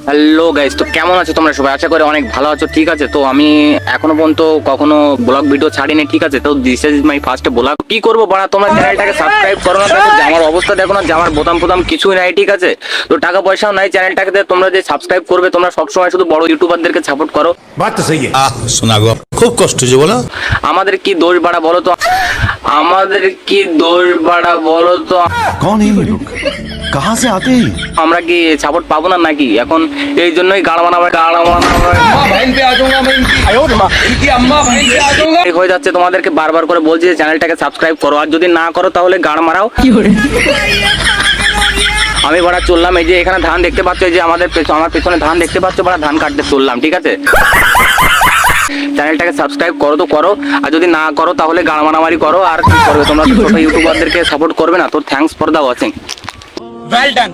Hello guys, তো কেমন আছো তোমরা সবাই? আশা করি অনেক ভালো আছো। ঠিক আছে, তো আমি এখনো পর্যন্ত কখনো ব্লগ ভিডিও ছাড়িনি। ঠিক আছে, তো this is my first blog. কি করবো বড়া, তোমরা চ্যানেলটাকে সাবস্ক্রাইব করো না? দেখো যে আমার অবস্থা, দেখো না যে আমার বোতাম ফোতাম কিছুই নাই। ঠিক আছে, তো টাকা পয়সাও নাই চ্যানেলটাকে তোমরা যে সাবস্ক্রাইব করবে, তোমরা সবসময় শুধু বড় ইউটিউবারদেরকে সাপোর্ট করো। बात तो सही है। सुना गो खूब कष्ट जो बोला। আমাদের কি দোষ বাড়া বলো তো? আমাদের কি দোষ বাড়া বলো তো? कौन है ये लोग? कहाँ से आते हैं? আমরা কি সাপোর্ট পাবো না নাকি? এখন এই জন্যই হয়ে যাচ্ছে। তোমাদেরকে বারবার করে বলছি যে চ্যানেলটাকে সাবস্ক্রাইব করো, আর যদি না করো তাহলে গাড় মারাও। আমি বড়া চললাম, এই যে এখানে ধান দেখতে পাচ্ছ, এই যে আমার পেছনে ধান দেখতে পাচ্ছ, বড়া ধান কাটতে চললাম। ঠিক আছে, চ্যানেলটাকে সাবস্ক্রাইব করো তো করো, আর যদি না করো তাহলে গাড় মারামারি করো। আর কি করবে তোমরা? ছোট ইউটিউবারদেরকে সাপোর্ট করবে না? তো thanks for the watching. Well done.